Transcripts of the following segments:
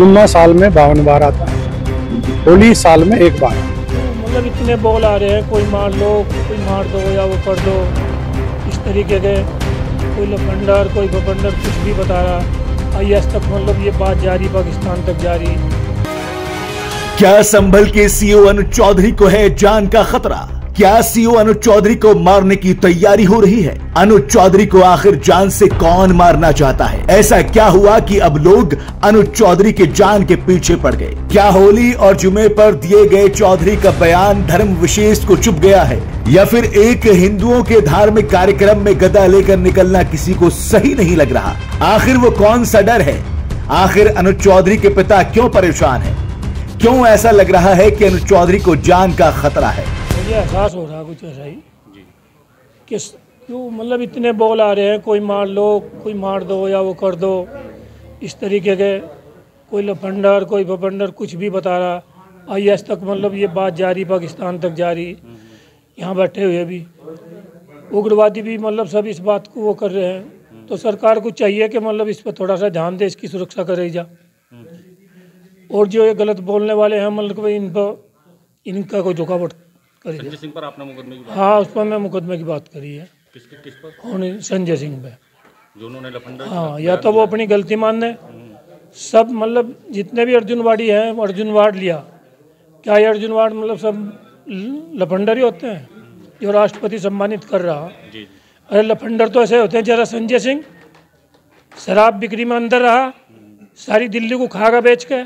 जुम्मा साल में 52 बार आता है, होली साल में एक बार। मतलब इतने बोल आ रहे हैं, कोई मार लो, कोई मार दो या वो कर दो, इस तरीके के कोई लफंडर कोई बफंडर कुछ भी बता रहा। आईएएस तक मतलब ये बात जारी, पाकिस्तान तक जारी। क्या संभल के सीओ अनुज चौधरी को है जान का खतरा? क्या सीओ अनुज चौधरी को मारने की तैयारी हो रही है? अनुज चौधरी को आखिर जान से कौन मारना चाहता है? ऐसा क्या हुआ कि अब लोग अनुज चौधरी के जान के पीछे पड़ गए? क्या होली और जुमे पर दिए गए चौधरी का बयान धर्म विशेष को चुभ गया है, या फिर एक हिंदुओं के धार्मिक कार्यक्रम में गदा लेकर निकलना किसी को सही नहीं लग रहा? आखिर वो कौन सा डर है? आखिर अनुज चौधरी के पिता क्यों परेशान है? क्यों ऐसा लग रहा है कि अनुज चौधरी को जान का खतरा है? मुझे एहसास हो रहा कुछ ऐसा ही कि क्यों मतलब इतने बोल आ रहे हैं, कोई मार लो, कोई मार दो या वो कर दो, इस तरीके के कोई लफंडर कोई बफंडर कुछ भी बता रहा। आईएएस तक मतलब ये बात जारी, पाकिस्तान तक जारी। यहाँ बैठे हुए भी उग्रवादी भी मतलब सब इस बात को वो कर रहे हैं। तो सरकार को चाहिए कि मतलब इस पर थोड़ा सा ध्यान दे, इसकी सुरक्षा करे जा। और जो ये गलत बोलने वाले हैं मतलब इन पर इनका कोई रुकावट करे। संजय सिंह पर आपने मुकदमे की बात? हाँ, उस पर मैं मुकदमे की बात करी है। किस पर? संजय सिंह पे, जो उन्होंने लफंडर। हाँ, या तो वो अपनी गलती मान ले। सब मतलब जितने भी अर्जुनवाड़ी हैं, अर्जुनवाड़ लिया। क्या ये अर्जुनवाड़ मतलब सब लफंडर ही होते हैं? जो राष्ट्रपति सम्मानित कर रहा, अरे लफंडर तो ऐसे होते हैं। जरा संजय सिंह शराब बिक्री में अंदर रहा, सारी दिल्ली को खागा बेच के।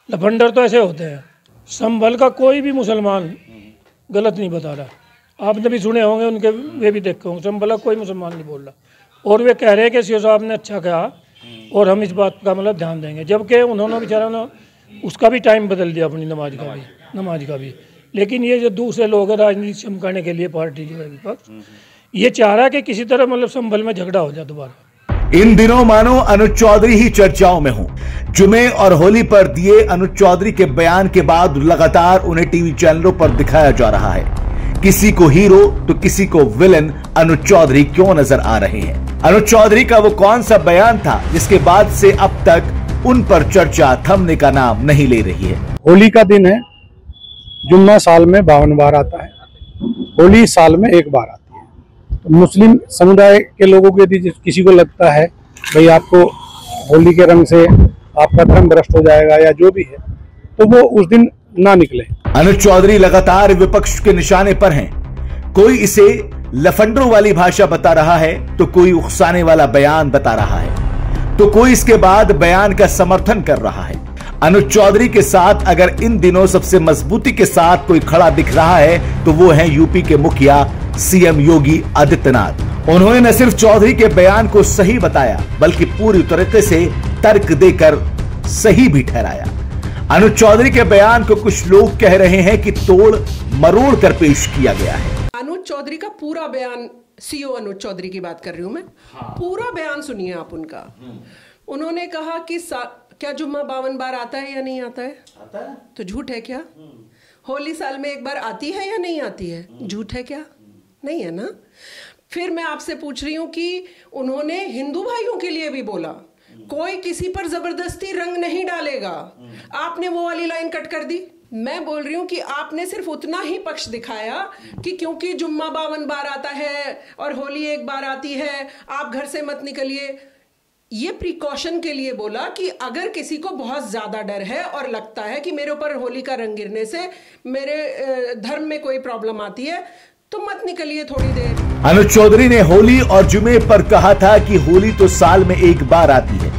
लफंडर तो ऐसे होते हैं। संभल का कोई भी मुसलमान गलत नहीं बता रहा। आपने भी सुने होंगे उनके, वे भी देखे होंगे। संभल का कोई मुसलमान नहीं बोल रहा। और वे कह रहे हैं कि सीओ साहब ने अच्छा कहा और हम इस बात का मतलब ध्यान देंगे, जबकि उन्होंने बेचारा ना उसका भी टाइम बदल दिया, अपनी नमाज का भी। लेकिन ये जो दूसरे लोग हैं राजनीति चमकाने के लिए, पार्टी जो है विपक्ष, ये चाह रहा है कि किसी तरह मतलब संभल में झगड़ा हो जाए दोबारा। इन दिनों मानो अनुज चौधरी ही चर्चाओं में हो। जुमे और होली पर दिए अनुज चौधरी के बयान के बाद लगातार उन्हें टीवी चैनलों पर दिखाया जा रहा है। किसी को हीरो तो किसी को विलन अनुज चौधरी क्यों नजर आ रहे हैं? अनुज चौधरी का वो कौन सा बयान था जिसके बाद से अब तक उन पर चर्चा थमने का नाम नहीं ले रही है? होली का दिन है, जुम्मा साल में 52 बार आता है, होली साल में एक बार आती है। तो मुस्लिम समुदाय के लोगों को यदि किसी को लगता है भाई आपको होली के रंग से आपका धर्म भ्रष्ट हो जाएगा या जो भी है, तो वो उस दिन ना निकले। अनुज चौधरी लगातार विपक्ष के निशाने पर हैं। कोई इसे लफंडरों वाली भाषा बता रहा है, तो कोई उकसाने वाला बयान बता रहा है, तो कोई इसके बाद बयान का समर्थन कर रहा है। अनुज चौधरी के साथ अगर इन दिनों सबसे मजबूती के साथ कोई खड़ा दिख रहा है तो वो है यूपी के मुखिया सीएम योगी आदित्यनाथ। उन्होंने न सिर्फ चौधरी के बयान को सही बताया, बल्कि पूरी तरीके से तर्क देकर सही भी ठहराया। अनुज चौधरी के बयान को कुछ लोग कह रहे हैं कि तोड़ मरोड़ कर पेश किया गया है। अनुज चौधरी का पूरा बयान, सीओ अनुज चौधरी की बात कर रही हूं मैं। पूरा बयान सुनिए आप उनका। उन्होंने कहा कि क्या जुम्मा 52 बार आता है या नहीं आता है? आता है तो झूठ है क्या? होली साल में एक बार आती है या नहीं आती है? झूठ है क्या? नहीं है ना। फिर मैं आपसे पूछ रही हूं कि उन्होंने हिंदू भाइयों के लिए भी बोला, कोई किसी पर जबरदस्ती रंग नहीं डालेगा। आपने वो वाली लाइन कट कर दी। मैं बोल रही हूं कि आपने सिर्फ उतना ही पक्ष दिखाया कि क्योंकि जुम्मा 52 बार आता है और होली एक बार आती है, आप घर से मत निकलिए। ये प्रिकॉशन के लिए बोला कि अगर किसी को बहुत ज्यादा डर है और लगता है कि मेरे ऊपर होली का रंग गिरने से मेरे धर्म में कोई प्रॉब्लम आती है, तो मत निकलिए थोड़ी देर। अनुज चौधरी ने होली और जुमे पर कहा था कि होली तो साल में एक बार आती है,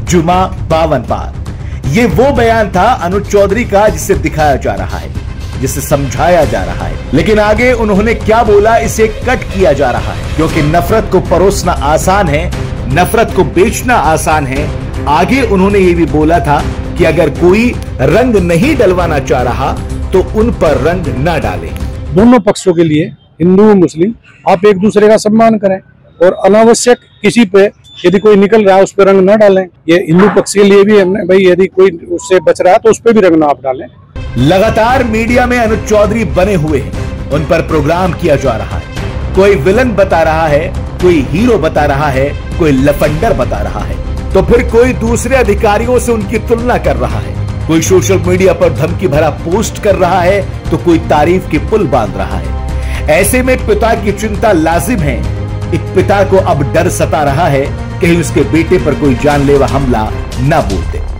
जुमा 52 बार। ये वो बयान था अनुज चौधरी का जिसे दिखाया जा रहा है, जिसे समझाया जा रहा है। लेकिन आगे उन्होंने क्या बोला इसे कट किया जा रहा है, क्योंकि नफरत को परोसना आसान है, नफरत को बेचना आसान है। आगे उन्होंने ये भी बोला था कि अगर कोई रंग नहीं डलवाना चाह रहा तो उन पर रंग न डालें। दोनों पक्षों के लिए, हिंदू मुस्लिम, आप एक दूसरे का सम्मान करें और अनावश्यक किसी पे यदि कोई निकल रहा है उस पर रंग न डालें। ये हिंदू पक्ष के लिए भी हमने भाई, यदि कोई उससे बच रहा है तो उस पर भी रंग ना आप डालें। लगातार मीडिया में अनुज चौधरी बने हुए हैं, उन पर प्रोग्राम किया जा रहा है। कोई विलन बता रहा है, कोई हीरो बता रहा है, कोई लफंडर बता रहा है। तो फिर कोई दूसरे अधिकारियों से उनकी तुलना कर रहा है, कोई सोशल मीडिया पर धमकी भरा पोस्ट कर रहा है, तो कोई तारीफ के पुल बांध रहा है। ऐसे में पिता की चिंता लाजिम है। एक पिता को अब डर सता रहा है कहीं उसके बेटे पर कोई जानलेवा हमला न बोल दे।